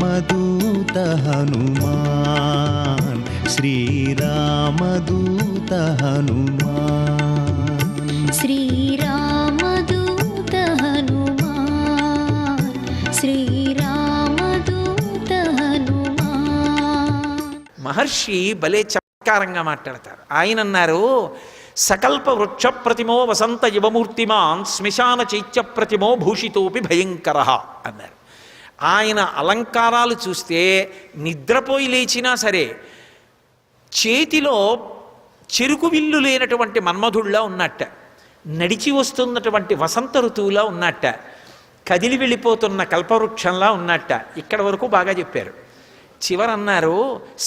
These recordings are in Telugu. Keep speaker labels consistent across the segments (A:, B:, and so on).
A: శ్రీరామదూత హనుమాన్, శ్రీరామదూత హనుమాన్,
B: శ్రీరామదూత హనుమాన్, శ్రీరామదూత హనుమాన్.
C: మహర్షి భలే చమత్కారంగా మాట్లాడతారు. ఆయన అన్నారు, సకల్ప వృక్ష ప్రతిమో వసంత యువమూర్తిమాన్, శ్మశాన చైత్య ప్రతిమో భూషితోపి భయంకర అన్నారు. ఆయన అలంకారాలు చూస్తే నిద్రపోయి లేచినా సరే చేతిలో చెరుకు విల్లు లేనటువంటి మన్మధుడిలా ఉన్నట్ట, నడిచి వస్తున్నటువంటి వసంత ఋతువులా ఉన్నట్ట, కదిలి వెళ్ళిపోతున్న కల్పవృక్షంలా ఉన్నట్ట. ఇక్కడ వరకు బాగా చెప్పారు. చివరన్నారు,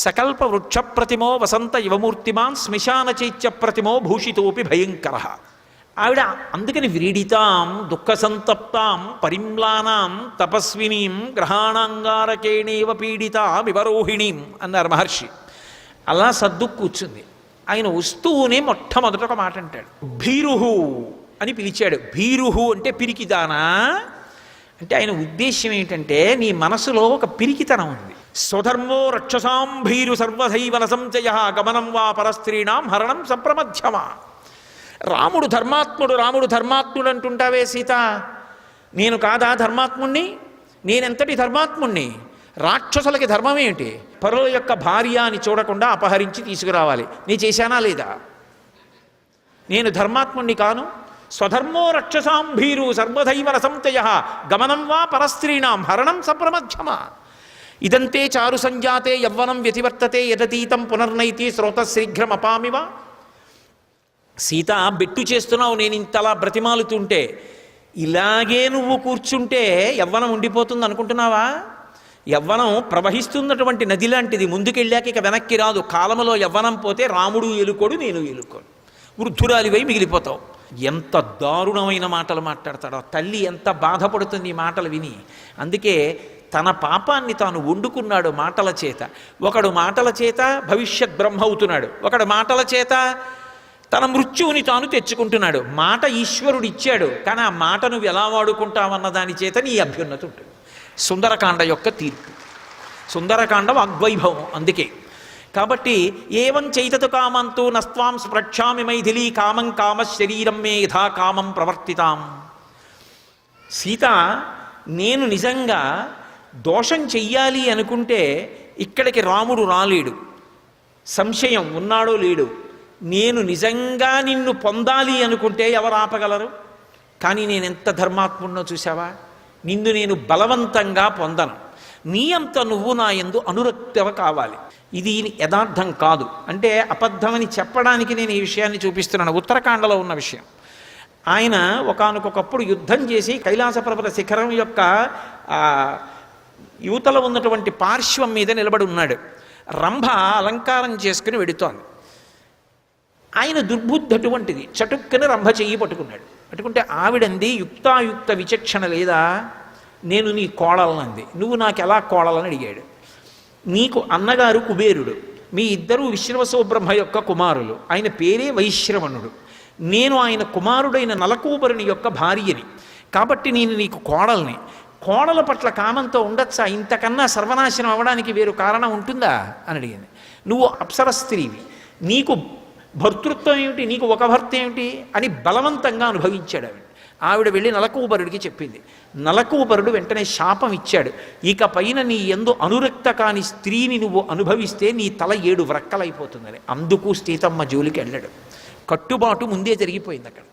C: సకల్ప వృక్ష ప్రతిమో వసంత యువమూర్తిమాన్, శ్మశాన చైత్య ప్రతిమో భూషితోపి భయంకర. ఆవిడ అందుకని వ్రీడితాం దుఃఖ సంతప్తాం పరిమ్లానాం తపస్వినీం గ్రహాణాంగారకేణేవ పీడితా వివరోహిణీం అన్నారు మహర్షి. అలా సర్దు కూర్చుంది. ఆయన వస్తూనే మొట్టమొదట ఒక మాట అంటాడు, భీరుహు అని పిలిచాడు. భీరుహు అంటే పిరికిదానా అంటే ఆయన ఉద్దేశ్యం ఏంటంటే, నీ మనసులో ఒక పిరికితనం ఉంది. స్వధర్మో రక్షసాం భీరు సర్వధైవన సంచయ గమనం వా పరస్త్రీణాం హరణం సంప్రమధ్యమా. రాముడు ధర్మాత్ముడు అంటుంటావే సీత, నేను కాదా ధర్మాత్ముణ్ణి? నేనెంతటి ధర్మాత్ముణ్ణి? రాక్షసులకి ధర్మం ఏమిటి? పరుల యొక్క భార్య అని చూడకుండా అపహరించి తీసుకురావాలి. నీ చేశానా లేదా? నేను ధర్మాత్ముణ్ణి కాను. స్వధర్మో రక్షసాం భీరు సర్వధైవన సంతయ గమనం వా పరస్త్రీణాం హరణం సంప్రమధ్యమా. ఇదంతే చారు సంజాతే యవ్వనం వ్యతివర్తతే యదతీతం పునర్నైతి శ్రోతశీఘ్రమపామివ. సీత, బెట్టు చేస్తున్నావు, నేను ఇంతలా బ్రతిమాలుతుంటే ఇలాగే నువ్వు కూర్చుంటే యవ్వనం ఉండిపోతుంది అనుకుంటున్నావా? యవ్వనం ప్రవహిస్తున్నటువంటి నది లాంటిది, ముందుకెళ్ళాక ఇక వెనక్కి రాదు. కాలములో యవ్వనం పోతే రాముడు ఎలుకోడు, నేను ఎలుకోడు, వృద్ధురాలివై మిగిలిపోతావు. ఎంత దారుణమైన మాటలు మాట్లాడతాడో. తల్లి ఎంత బాధపడుతుంది ఈ మాటలు విని. అందుకే తన పాపాన్ని తాను వండుకున్నాడు మాటల చేత. ఒకడు మాటల చేత భవిష్యత్ బ్రహ్మ అవుతున్నాడు, ఒకడు మాటల చేత తన మృత్యువుని తాను తెచ్చుకుంటున్నాడు. మాట ఈశ్వరుడు ఇచ్చాడు, కానీ ఆ మాట నువ్వు ఎలా వాడుకుంటావన్న దాని చేత నీ అభ్యున్నతి ఉంటుంది. సుందరకాండ యొక్క తీర్పు. సుందరకాండ వాగ్వైభవం. అందుకే కాబట్టి ఏవం చైతతు కామంతు నస్త్వాం స్పృక్షామి మైథిలీ కామం కామ శరీరం మే యథా కామం ప్రవర్తితాం. సీత, నేను నిజంగా దోషం చెయ్యాలి అనుకుంటే ఇక్కడికి రాముడు రాలేడు. సంశయం ఉన్నాడో లేడు. నేను నిజంగా నిన్ను పొందాలి అనుకుంటే ఎవరు ఆపగలరు? కానీ నేను ఎంత ధర్మాత్ముడినో చూసావా? నిన్ను నేను బలవంతంగా పొందను. నీ అంత నువ్వు నా యందు అనురక్తవ కావాలి. ఇది యథార్థం కాదు అంటే అబద్ధమని చెప్పడానికి నేను ఈ విషయాన్ని చూపిస్తున్నాను. ఉత్తరాఖండలో ఉన్న విషయం. ఆయన ఒకానొకప్పుడు యుద్ధం చేసి కైలాస పర్వత శిఖరం యొక్క యువతలో ఉన్నటువంటి పార్శ్వం మీద నిలబడి ఉన్నాడు. రంభ అలంకారం చేసుకుని వెడుతోంది. ఆయన దుర్బుద్ధి అటువంటిది. చటుక్కని రంభ చెయ్యి పట్టుకున్నాడు. పట్టుకుంటే ఆవిడంది, యుక్తాయుక్త విచక్షణ లేదా? నేను నీ కోడలనంది. నువ్వు నాకు ఎలా కోడలని అడిగాడు. నీకు అన్నగారు కుబేరుడు, మీ ఇద్దరూ విశ్రవసోబ్రహ్మ యొక్క కుమారులు. ఆయన పేరే వైశ్రవణుడు. నేను ఆయన కుమారుడైన నలకూబరుని యొక్క భార్యని, కాబట్టి నేను నీకు కోడల్ని. కోడల పట్ల కామంతో ఉండొచ్చా? ఇంతకన్నా సర్వనాశనం అవ్వడానికి వేరు కారణం ఉంటుందా అని అడిగింది. నువ్వు అప్సర స్త్రీవి, నీకు భర్తృత్వం ఏమిటి, నీకు ఒక భర్త ఏమిటి అని బలవంతంగా అనుభవించాడు ఆవిడ. ఆవిడ వెళ్ళి నలకూబరుడికి చెప్పింది. నలకూబరుడు వెంటనే శాపం ఇచ్చాడు. ఇక పైన నీ యందు అనురక్త కాని స్త్రీని నువ్వు అనుభవిస్తే నీ తల 7 వ్రక్కలైపోతుందని. అందుకు సీతమ్మ జోలికి వెళ్ళాడు. కట్టుబాటు ముందే జరిగిపోయింది అక్కడ.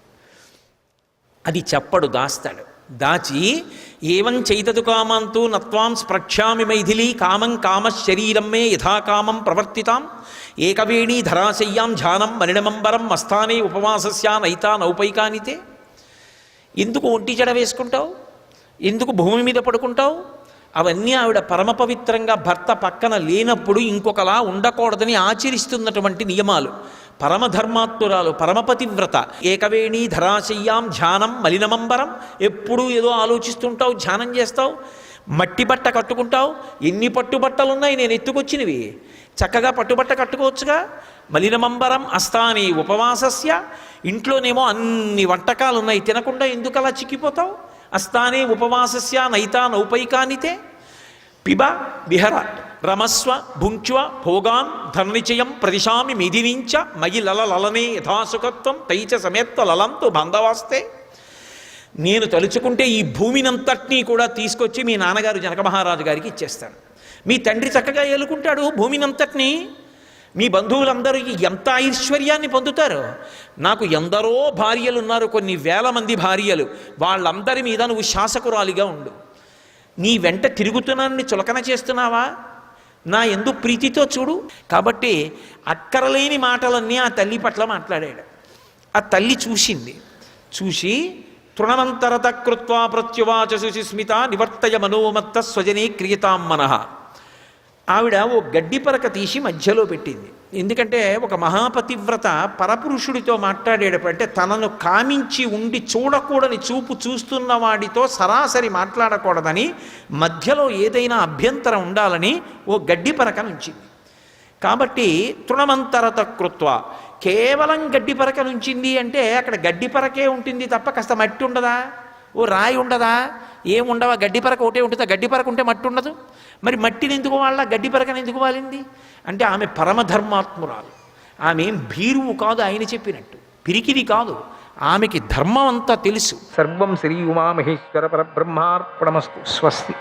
C: అది చెప్పడు, దాస్తాడు. దాచి ఏవం చైతతు కామంతు నత్వాం స్పృక్షామి మైథిలీ కామం కామ శరీరం మే యథాకామం ప్రవర్తితాం ఏకవేణీ ధరాశయ్యాం ధ్యానం మరిణమంబరం మస్థానే ఉపవాసస్యా నైతా నౌపైకానితే. ఎందుకు ఒంటి జడ వేసుకుంటావు? ఎందుకు భూమి మీద పడుకుంటావు? అవన్నీ ఆవిడ పరమ పవిత్రంగా భర్త పక్కన లేనప్పుడు ఇంకొకలా ఉండకూడదని ఆచరిస్తున్నటువంటి నియమాలు. పరమధర్మాత్మురాలు, పరమపతివ్రత. ఏకవేణీ ధరాశయ్యాం ధ్యానం మలినమంబరం. ఎప్పుడూ ఏదో ఆలోచిస్తుంటావు, ధ్యానం చేస్తావు, మట్టి బట్ట కట్టుకుంటావు. ఎన్ని పట్టుబట్టలున్నాయి నేను ఎత్తుకొచ్చినవి. చక్కగా పట్టుబట్ట కట్టుకోవచ్చుగా. మలినమంబరం అస్థాని ఉపవాసస్య. ఇంట్లోనేమో అన్ని వంటకాలు ఉన్నాయి, తినకుండా ఎందుకు అలా చిక్కిపోతావు? అస్థానే ఉపవాసస్య నైతా నౌపైకానితే. పిబ విహర రమస్వ భుంక్ష్వ భోగాన్ ధర్నిచయం ప్రదిశామి మిథినించ మయి లలనే యథాసుఖత్వం తైచ సమేత్వ లలంతు బంధవాస్తే. నేను తలుచుకుంటే ఈ భూమినంతటినీ కూడా తీసుకొచ్చి మీ నాన్నగారు జనక మహారాజు గారికి ఇచ్చేస్తాను. మీ తండ్రి చక్కగా ఏలుకుంటాడు భూమినంతటినీ. మీ బంధువులందరూ ఎంత ఐశ్వర్యాన్ని పొందుతారు. నాకు ఎందరో భార్యలు ఉన్నారు, కొన్ని వేల మంది భార్యలు. వాళ్ళందరి మీద నువ్వు శాసకురాలిగా ఉండు. నీ వెంట తిరుగుతున్నాన్ని చులకన చేస్తున్నావా? నా ఎందు ప్రీతితో చూడు. కాబట్టి అక్కరలేని మాటలన్నీ ఆ తల్లి పట్ల మాట్లాడాడు. ఆ తల్లి చూసింది. చూసి తృణమంతరత కృత్వా ప్రత్యువాచ శుచిస్మిత నివర్తయ మనోమత్త స్వజనే క్రియతాం మనః. ఆవిడ ఓ గడ్డి పరక తీసి మధ్యలో పెట్టింది. ఎందుకంటే ఒక మహాపతివ్రత పరపురుషుడితో మాట్లాడేటప్పుడు అంటే తనను కామించి ఉండి చూడకూడని చూపు చూస్తున్న వాడితో సరాసరి మాట్లాడకూడదని మధ్యలో ఏదైనా అభ్యంతరం ఉండాలని ఓ గడ్డి పరక నుంచింది. కాబట్టి తృణమంతరత కృత్వ, కేవలం గడ్డి పరక నుంచింది అంటే అక్కడ గడ్డి పరకే ఉంటుంది తప్ప కాస్త మట్టి ఉండదా, ఓ రాయి ఉండదా, ఏముండవా? గడ్డి పరక ఒకటే ఉంటుందా? గడ్డి పరక ఉంటే మట్టి ఉండదు. మరి మట్టిని ఎందుకు వాళ్ళ గడ్డి పరకని ఎందుకు వాలింది అంటే ఆమె పరమధర్మాత్మురాలు. ఆమె ఏం భీరువు కాదు, ఆయన చెప్పినట్టు పిరికిది కాదు. ఆమెకి ధర్మం అంతా తెలుసు. సర్వం శ్రీ ఉమామహేశ్వర పరబ్రహ్మార్పణమస్తు. స్వస్తి.